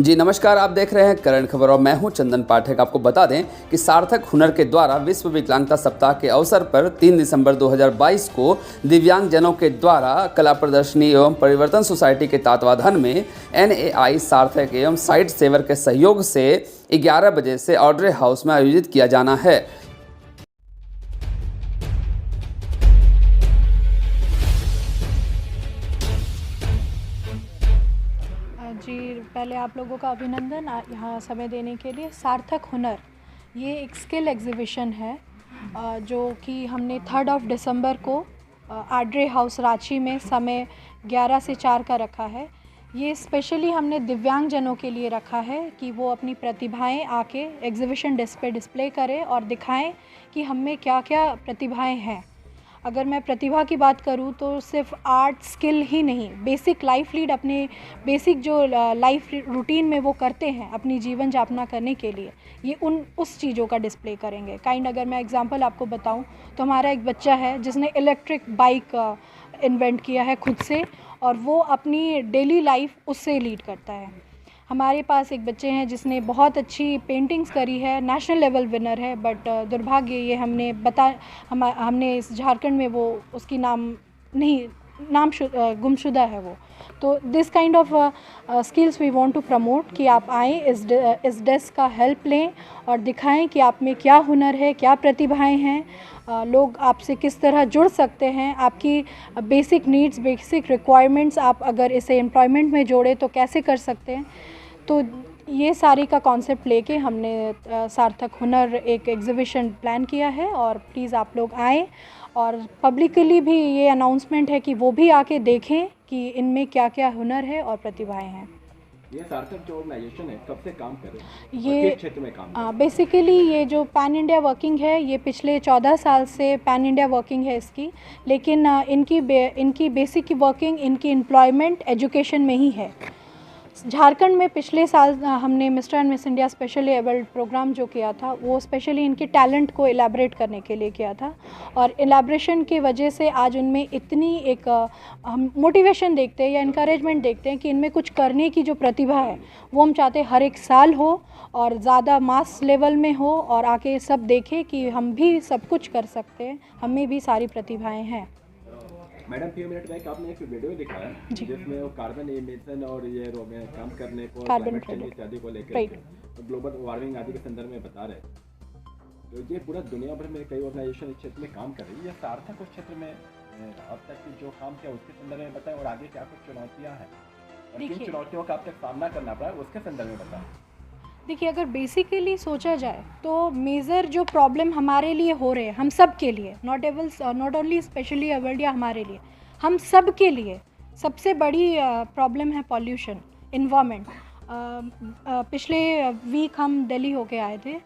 जी नमस्कार, आप देख रहे हैं करंट खबर और मैं हूं चंदन पाठक। आपको बता दें कि सार्थक हुनर के द्वारा विश्व विकलांगता सप्ताह के अवसर पर 3 दिसंबर 2022 को दिव्यांगजनों के द्वारा कला प्रदर्शनी एवं परिवर्तन सोसाइटी के तत्वाधान में NAI सार्थक एवं साइट सेवर के सहयोग से 11 बजे से ऑड्रे हाउस में आयोजित किया जाना है। जी पहले आप लोगों का अभिनंदन यहाँ समय देने के लिए। सार्थक हुनर ये एक स्किल एग्जीबिशन है जो कि हमने 3 दिसंबर को ऑड्रे हाउस रांची में समय 11 से 4 का रखा है। ये स्पेशली हमने दिव्यांगजनों के लिए रखा है कि वो अपनी प्रतिभाएं आके एग्जीबिशन डिस्प्ले करें और दिखाएं कि हम में क्या क्या प्रतिभाएं हैं। अगर मैं प्रतिभा की बात करूं तो सिर्फ आर्ट स्किल ही नहीं, बेसिक लाइफ लीड, अपने बेसिक जो लाइफ रूटीन में वो करते हैं अपनी जीवन यापना करने के लिए, ये उस चीज़ों का डिस्प्ले करेंगे। अगर मैं एग्जांपल आपको बताऊं तो हमारा एक बच्चा है जिसने इलेक्ट्रिक बाइक इन्वेंट किया है खुद से और वो अपनी डेली लाइफ उससे लीड करता है। हमारे पास एक बच्चे हैं जिसने बहुत अच्छी पेंटिंग्स करी है, नेशनल लेवल विनर है, बट दुर्भाग्य ये हमने इस झारखंड में वो उसकी गुमशुदा है वो। तो this kind of skills we want to promote कि आप आएँ, इस डेस्क का हेल्प लें और दिखाएं कि आप में क्या हुनर है, क्या प्रतिभाएं हैं, लोग आपसे किस तरह जुड़ सकते हैं, आपकी बेसिक नीड्स, बेसिक रिक्वायरमेंट्स आप अगर इसे एम्प्लॉयमेंट में जोड़े तो कैसे कर सकते हैं। तो ये सारी का कॉन्सेप्ट लेके हमने सार्थक हुनर एक एग्जीबिशन प्लान किया है और प्लीज़ आप लोग आएँ और पब्लिकली भी ये अनाउंसमेंट है कि वो भी आके देखें कि इनमें क्या क्या हुनर है और प्रतिभाएं हैं। ये सार्थक जो ऑर्गेनाइजेशन है कब से काम कर रहे हैं, ये किस क्षेत्र में काम बेसिकली ये जो पैन इंडिया वर्किंग है ये पिछले 14 साल से पैन इंडिया वर्किंग है इसकी, लेकिन इनकी बेसिक वर्किंग इनकी एम्प्लॉयमेंट एजुकेशन में ही है। झारखंड में पिछले साल हमने mister and miss India specially abled program जो किया था वो स्पेशली इनके टैलेंट को एलैबोरेट करने के लिए किया था और एलैबोरेशन की वजह से आज उनमें इतनी एक हम मोटिवेशन देखते हैं या इनकरेजमेंट देखते हैं कि इनमें कुछ करने की जो प्रतिभा है वो हम चाहते हैं हर एक साल हो और ज़्यादा मास लेवल में हो और आके सब देखें कि हम भी सब कुछ कर सकते हैं, हमें भी सारी प्रतिभाएँ हैं। मैडम few मिनट बैक आपने एक वीडियो दिखाया जिसमें वो कार्बन एमिशन और ये कम करने को, क्लाइमेट चेंज इत्यादि को लेकर ग्लोबल वार्मिंग आदि के संदर्भ में बता रहे। तो ये पूरा दुनिया भर में कई ऑर्गेनाइजेशन इस क्षेत्र में काम कर रही है। ये सार्थक उस क्षेत्र में अब तक जो काम किया उसके संदर्भ में बताएं और आगे क्या कुछ चुनौतियाँ हैं और किन चुनौतियों का अब तक सामना करना पड़ा उसके संदर्भ में बताएं। देखिए, अगर बेसिकली सोचा जाए तो मेजर जो प्रॉब्लम हमारे लिए हो रहे हैं, हम सब के लिए, नॉट ओनली स्पेशली एबल्ड या हमारे लिए, हम सब के लिए सबसे बड़ी प्रॉब्लम है पॉल्यूशन, इन्वायरमेंट। पिछले वीक हम दिल्ली होके आए थे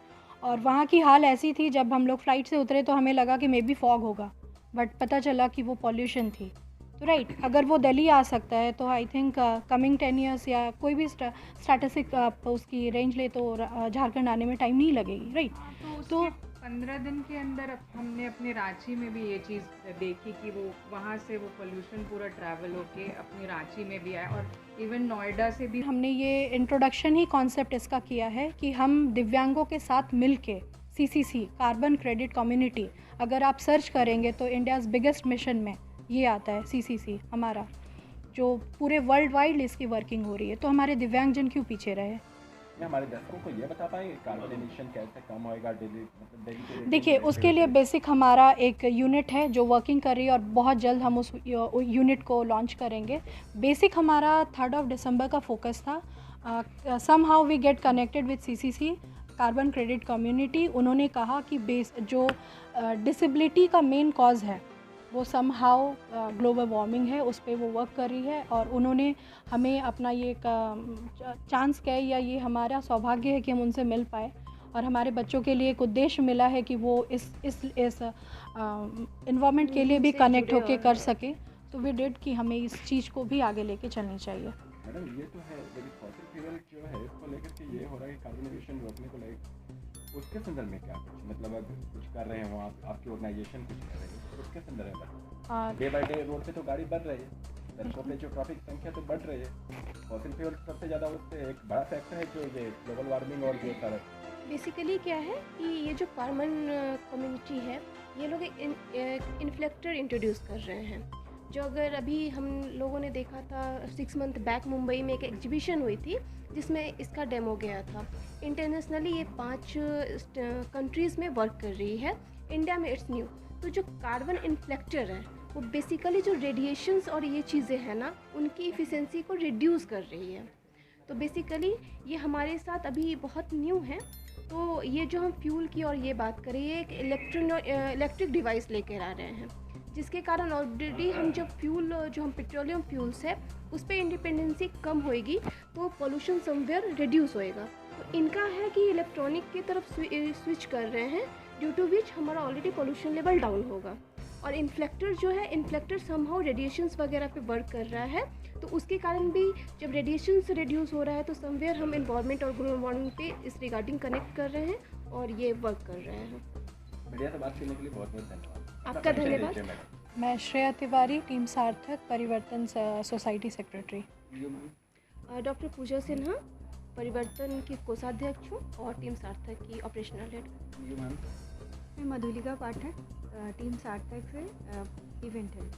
और वहाँ की हाल ऐसी थी, जब हम लोग फ़्लाइट से उतरे तो हमें लगा कि मे बी फॉग होगा, बट पता चला कि वो पॉल्यूशन थी। तो राइट, अगर वो दिल्ली आ सकता है तो आई थिंक कमिंग 10 ईयर्स या कोई भी स्टैटिस्टिक उसकी रेंज ले तो झारखंड आने में टाइम नहीं लगेगी, राइट। तो 15 दिन के अंदर हमने अपने रांची में भी ये चीज़ देखी कि वो वहाँ से वो पोल्यूशन पूरा ट्रैवल होके अपनी रांची में भी आया और इवन नोएडा से भी। हमने ये इंट्रोडक्शन ही कॉन्सेप्ट इसका किया है कि हम दिव्यांगों के साथ मिल के CCC कार्बन क्रेडिट कम्युनिटी, अगर आप सर्च करेंगे तो इंडियाज़ बिगेस्ट मिशन में ये आता है CCC हमारा, जो पूरे वर्ल्ड वाइड इसकी वर्किंग हो रही है। तो हमारे दिव्यांगजन क्यों पीछे रहे? हमारे दर्शकों को ये बता पाएंगे कार्बन एमिशन कैसे कम होएगा डेली? देखिए, उसके लिए बेसिक हमारा एक यूनिट है जो वर्किंग कर रही है और बहुत जल्द हम उस यूनिट को लॉन्च करेंगे। बेसिक हमारा 3 दिसंबर का फोकस था। Somehow we get connected with CCC carbon credit community. उन्होंने कहा कि जो डिसेबिलिटी का मेन कॉज है वो सम हाउ ग्लोबल वार्मिंग है, उस पर वो वर्क कर रही है और उन्होंने हमें अपना ये चांस कहे या ये हमारा सौभाग्य है कि हम उनसे मिल पाए और हमारे बच्चों के लिए एक उद्देश्य मिला है कि वो इस इन्वायरमेंट के लिए भी कनेक्ट होके कर सके। तो वी डिड कि हमें इस चीज़ को भी आगे लेके चलनी चाहिए। मैडम ये तो है, लेकिन फॉसिल फ्यूल जो है इसको लेकर के ये हो रहा है कि कार्बन एमिशन रोकने को लेकर उसके संदर्भ में क्या कुछ मतलब अगर कुछ कर रहे हो आपकी ऑर्गेनाइजेशन कुछ कर रही है तो उसके संदर्भ में डे बाई डे रोड पे तो गाड़ी बढ़ रही है, सड़कों पे जो ट्रैफिक संख्या तो बढ़ रही है। फॉसिल फ्यूल सबसे ज़्यादा उससे एक बड़ा फैक्टर है जो ये ग्लोबल वार्मिंग और ये सारा बेसिकली क्या है कि ये जो कार्बन कम्युनिटी है, ये लोग एक इन्फ्लेक्टर इंट्रोड्यूस कर रहे हैं, जो अगर अभी हम लोगों ने देखा था 6 मंथ बैक मुंबई में एक एग्जीबिशन हुई थी जिसमें इसका डेमो गया था। इंटरनेशनली ये 5 कंट्रीज़ में वर्क कर रही है, इंडिया में इट्स न्यू। तो जो कार्बन इन्फ्लेक्टर है वो बेसिकली जो रेडिएशंस और ये चीज़ें हैं ना, उनकी इफ़िशेंसी को रिड्यूस कर रही है। तो बेसिकली ये हमारे साथ अभी बहुत न्यू है। तो ये जो हम फ्यूल की और ये बात करें, ये एक इलेक्ट्रिक डिवाइस लेकर आ रहे हैं, जिसके कारण ऑलरेडी हम जब फ्यूल जो हम पेट्रोलियम फ्यूल्स है उस पर इंडिपेंडेंसी कम होएगी तो पोल्यूशन समवेयर रिड्यूस होएगा। तो इनका है कि इलेक्ट्रॉनिक की तरफ स्विच कर रहे हैं, ड्यू टू विच हमारा ऑलरेडी पोल्यूशन लेवल डाउन होगा। और इन्फ्लेक्टर जो है, इन्फ्लेक्टर समहाउ रेडिएशंस वगैरह पे वर्क कर रहा है, तो उसके कारण भी जब रेडिएशन से रिड्यूस हो रहा है तो समवेयर हम इन्वायरमेंट और ग्लोबल वार्मिंग पे इस रिगार्डिंग कनेक्ट कर रहे हैं और ये वर्क कर रहे हैं। मीडिया से बात करने के लिए बहुत बहुत धन्यवाद। आपका धन्यवाद। मैं श्रेया तिवारी, टीम सार्थक परिवर्तन सोसाइटी सेक्रेटरी। डॉक्टर पूजा सिन्हा, परिवर्तन की कोषाध्यक्ष हूँ और टीम सार्थक की ऑपरेशनल हेड। मैं मधुलिका पाठक, टीम सार्थक से इवेंट हेड।